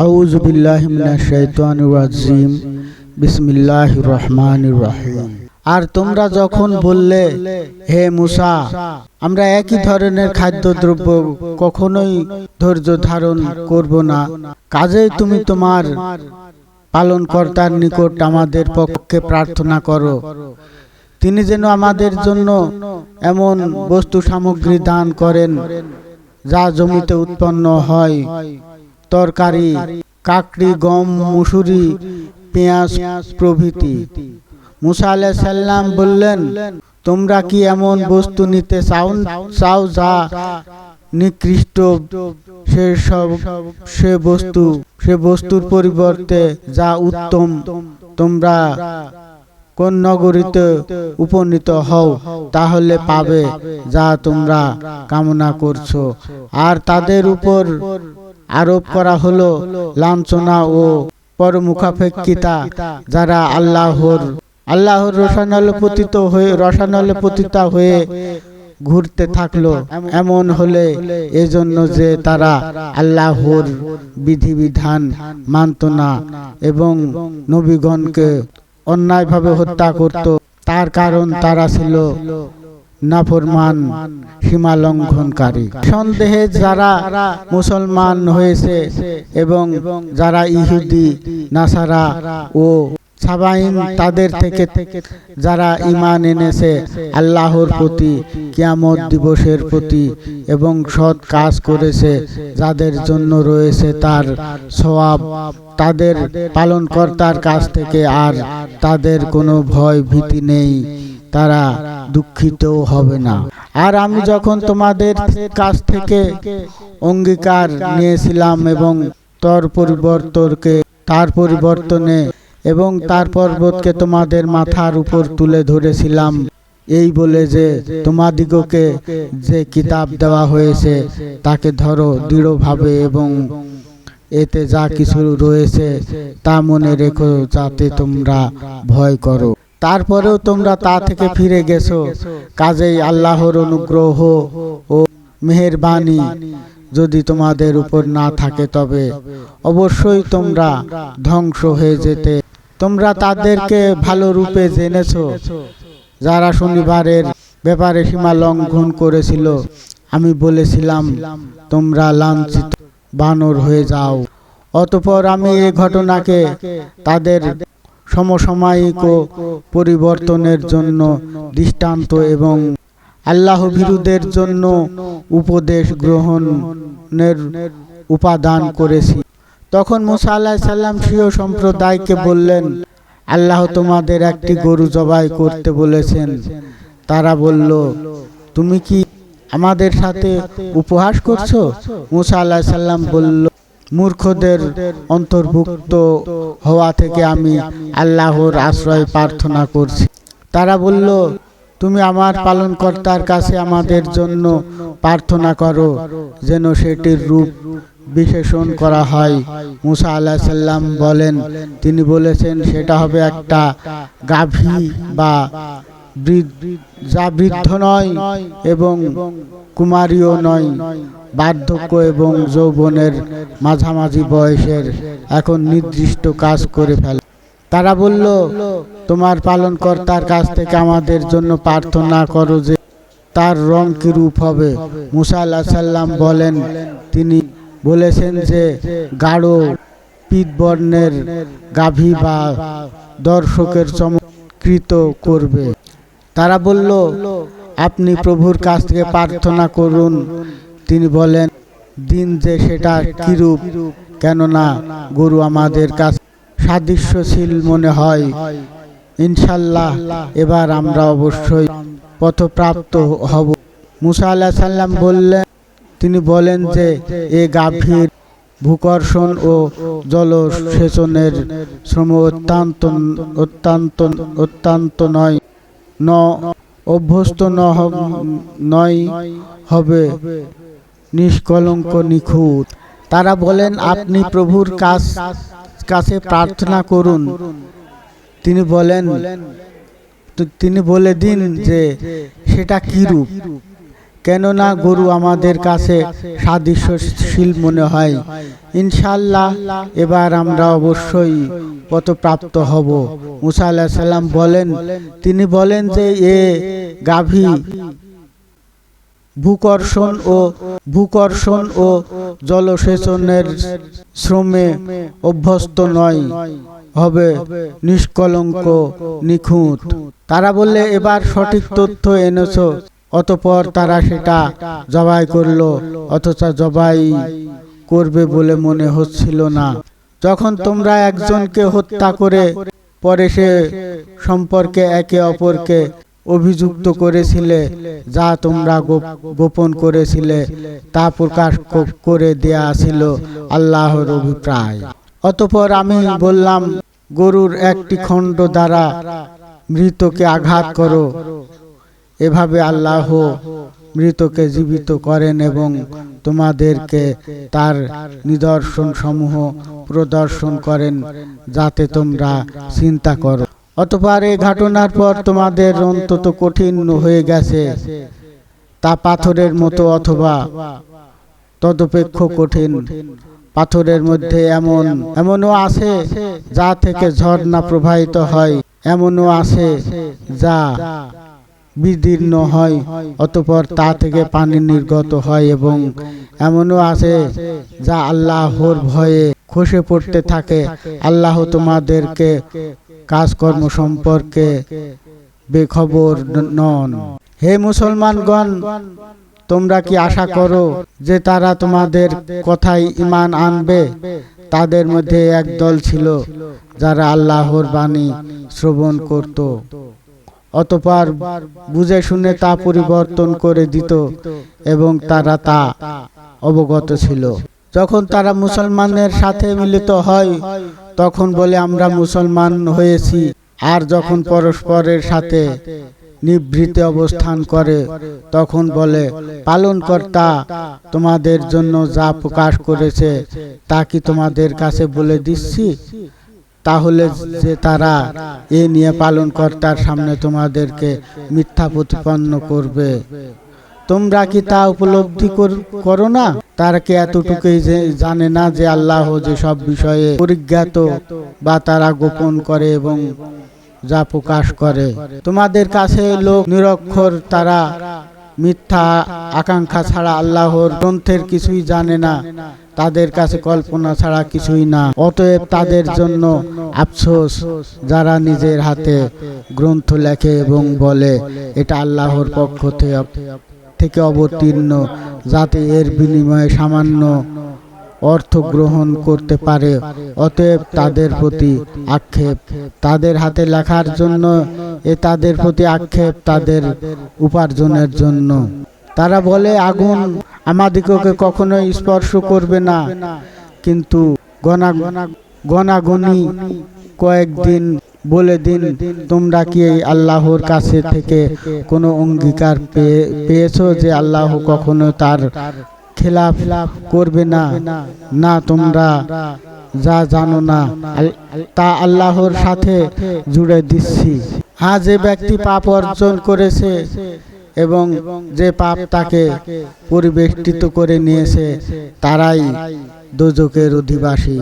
আউযু বিল্লাহি মিনাশ শাইতানির রাজিম। বিসমিল্লাহির রহমানির রহিম। আর তোমরা যখন বললে, হে মুসা, আমরা একই ধরনের খাদ্যদ্রব্য কখনোই ধৈর্য ধারণ করব না, কাজেই তুমি তোমার পালনকর্তার নিকট আমাদের পক্ষে প্রার্থনা করো, তিনি যেন আমাদের জন্য এমন বস্তু সামগ্রী দান করেন যা জমিতে উৎপন্ন হয়, তরকারি, কাকড়ি, গম, মুসুরি, পেঁয়াজ প্রভৃতি। মুসা আলাইহিস সালাম বললেন, তোমরা কি এমন বস্তু নিতে চাও যা নিকৃষ্ট? সে বস্তুর পরিবর্তে যা উত্তম তোমরা কোন নগরীতে উপনীত হও, তাহলে পাবে যা তোমরা কামনা করছো। আর তাদের উপর আরোপ করা হলো লাঞ্ছনা ও পরমুখাপেক্ষিতা, যারা আল্লাহর রসানলে পতিত হয়ে ঘুরতে থাকলো। এমন হলে এজন্য যে তারা আল্লাহর বিধিবিধান মানত না এবং নবীগণকে অন্যায়ভাবে হত্যা করত, তার কারণ তারা ছিল নাফরমান, সীমা লঙ্ঘনকারী। সন্দেহে যারা মুসলমান হয়েছে এবং যারা ইহুদি, নাসারা ও সাবাইন, তাদের থেকে যারা ঈমান এনেছে আল্লাহর প্রতি, কিয়ামত দিবসের প্রতি এবং সৎ কাজ করেছে, যাদের জন্য রয়েছে তার সওয়াব তাদের পালনকর্তার কাছ থেকে, আর তাদের কোনো ভয় ভীতি নেই, তারা দুঃখিতও হবে না। আর আমি যখন তোমাদের কাছ থেকে অঙ্গীকার নিয়েছিলাম এবং তার পরিবর্তনে এবং তার পর্বতকে তোমাদের মাথার উপর তুলে ধরেছিলাম, এই বলে যে তোমাদিগকে যে কিতাব দেওয়া হয়েছে তাকে ধরো দৃঢ়ভাবে এবং এতে যা কিছু রয়েছে তা মনে রেখো, যাতে তোমরা ভয় করো। তারপরেও তোমরা তা থেকে ফিরে গেছো, কাজেই আল্লাহর অনুগ্রহ ও মেহেরবানি যদি তোমাদের উপর না থাকে তবে অবশ্যই তোমরা ধ্বংস হয়ে যেতে। তোমরা তাদেরকে ভালো রূপে জেনেছো যারা শনিবারের ব্যাপারে সীমা লঙ্ঘন করেছিল। আমি বলেছিলাম, তোমরা লাঞ্ছিত বানর হয়ে যাও। অতঃপর আমি এই ঘটনাকে তাদের সমসাময়িক পরিবর্তনের জন্য দৃষ্টান্ত এবং আল্লাহ ভীরুদের জন্য উপদেশ গ্রহণের উপাদান করেছি। তখন মুসা আলাইহিস সালাম স্বীয় সম্প্রদায়কে বললেন, আল্লাহ তোমাদের একটি গরু জবাই করতে বলেছেন। তারা বলল, তুমি কি আমাদের সাথে উপহাস করছো? মুসা আলাইহিস সালাম বলল, মূর্খদের অন্তর্ভুক্ত হওয়া থেকে আমি আল্লাহর আশ্রয় প্রার্থনা করছি। তারা বলল, তুমি আমার পালনকর্তার কাছে আমাদের জন্য প্রার্থনা করো যেন সেটির রূপ বিশেষণ করা হয়। মুসা আলাইহিস সালাম বলেন, তিনি বলেছেন, সেটা হবে একটা গাভী বা যা বৃদ্ধ নয় এবং কুমারীও নয়, বার্ধক্য এবং যৌবনের মাঝামাঝি বয়সের, এখন নির্দিষ্ট কাজ করে ফেলে। তারা বলল, তোমার পালনকর্তার কাছ থেকে আমাদের জন্য প্রার্থনা করো যে তার রং কি রূপ হবে। মুসা আলাইহিস সালাম বলেন, তিনি বলেছেন যে গাঢ় পীতবর্ণের গাভী বা দর্শকের চমৎকৃত করবে। তারা বলল, আপনি প্রভুর কাছ থেকে প্রার্থনা করুন। তিনি বলেন, দিন যে সেটা কিরূপ, কেননা গরু আমাদের কাছে সাদৃশ্যশীল মনে হয়। ইনশাআল্লাহ এবার আমরা অবশ্যই পথপ্রাপ্ত হব। মুসা আলাইহিস সালাম তিনি বলেন যে এ গাভীর ভূকর্ষণ ও জলসেচনের শ্রম অত্যন্ত অভ্যস্ত নয় হবে নিষ্কলঙ্ক নিখুঁত। তারা বলেন, আপনি প্রভুর কাছে প্রার্থনা করুন। তিনি বলে দিন যে সেটা কিরূপ, কেননা গরু আমাদের কাছে সাদৃশ্যশীল মনে হয়। ইনশাআল্লাহ এবার আমরা অবশ্যই পথপ্রাপ্ত হব। মুসা আলাইহিস সালাম বলেন, তিনি বলেন যে এ গাভী ভূকর্ষণ ও জলসেচনের শ্রমে অভ্যস্ত নয়, হবে নিষ্কলঙ্ক নিখুঁত। তারা বললে, এবার সঠিক তথ্য এনেছো। অতঃপর তারা সেটা জবাই করলো, অথচ জবাই করবে বলে মনে হচ্ছিল না। যখন তোমরা একজনকে হত্যা করে পরে সে সম্পর্কে একে অপরকে অভিযুক্ত করেছিলে, যা তোমরা গোপন করেছিলে তা প্রকাশ করে দেয়া ছিল আল্লাহর অভিপ্রায়। অতঃপর আমি বললাম, গরুর একটি খণ্ড দ্বারা মৃতকে আঘাত করো। এভাবে আল্লাহ মৃতকে জীবিত করেন এবং তোমাদেরকে তার নিদর্শন সমূহ প্রদর্শন করেন, যাতে তোমরা চিন্তা করো। অতঃপর এই ঘটনার পর তোমাদের অন্তত কঠিন হয়ে গেছে তা পাথরের মতো অথবা তদপেক্ষ কঠিন। পাথরের মধ্যে এমনও আছে যা থেকে ঝর্ণা প্রবাহিত হয়, এমনও আছে যা বিদীর্ণ হয় অতঃপর তা থেকে পানি নির্গত হয়, এবং এমনও আছে যা আল্লাহর ভয়ে খসে পড়তে থাকে। আল্লাহ তোমাদেরকে কাজকর্ম সম্পর্কে বেখবর নন। হে মুসলমানগণ, তোমরা কি আশা করো যে তারা তোমাদের কথায় ঈমান আনবে? তাদের মধ্যে এক দল ছিল যারা আল্লাহর বাণী শ্রবণ করত, অতঃপর বুঝে শুনে তা পরিবর্তন করে দিত এবং তারা তা অবগত ছিল। যখন তারা মুসলমানের সাথে মিলিত হয় তখন বলে, আমরা মুসলমান হয়েছি। আর যখন পরস্পরের সাথে নিভৃতে অবস্থান করে তখন বলে, পালনকর্তা তোমাদের জন্য যা প্রকাশ করেছে তা কি তোমাদের কাছে বলে দিচ্ছি? তাহলে যে তারা এ নিয়ে পালনকর্তার সামনে তোমাদেরকে মিথ্যা প্রতিপন্ন করবে, তোমরা কি তা উপলব্ধি করো না? তারা কি এতটুকুই জানে না যে আল্লাহ যে সব বিষয়ে পরিজ্ঞাত, বা তারা গোপন করে এবং যা প্রকাশ করে? তোমাদের কাছে লোক নিরক্ষর, তারা মিথ্যা আকাঙ্ক্ষা ছাড়া আল্লাহর গ্রন্থের কিছুই জানে না, তাদের কাছে কল্পনা ছাড়া কিছুই না। অতএব তাদের জন্য আফসোস যারা নিজের হাতে গ্রন্থ লেখে এবং বলে এটা আল্লাহর পক্ষ থেকে অবতীর্ণ, যাতে এর বিনিময়ে সামান্য অর্থ গ্রহণ করতে পারে। অতএব তাদের প্রতি আক্ষেপ তাদের হাতে লেখার জন্য, তাদের প্রতি আক্ষেপ তাদের উপার্জনের জন্য। তারা বলে, আগুন আমাদিগকে কখনো স্পর্শ করবে না, কিন্তু গনাগনি কয়েকদিন বলে দিন, তোমরা কি আল্লাহর কাছে থেকে কোনো অঙ্গীকার পেয়েছো যে আল্লাহ কখনো তার খেলাফ করবে না? না, তোমরা যা জানো না তা আল্লাহর সাথে জুড়ে দিচ্ছি। হ্যাঁ, যে ব্যক্তি পাপ অর্জন করেছে এবং যে পাপ তাকে পরিবেষ্টিত করে নিয়েছে তারাই দোজখের অধিবাসী,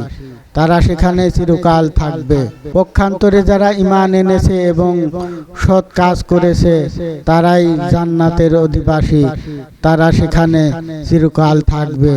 তারা সেখানে চিরকাল থাকবে। পক্ষান্তরে যারা ঈমান এনেছে এবং সৎ কাজ করেছে তারাই জান্নাতের অধিবাসী, তারা সেখানে চিরকাল থাকবে।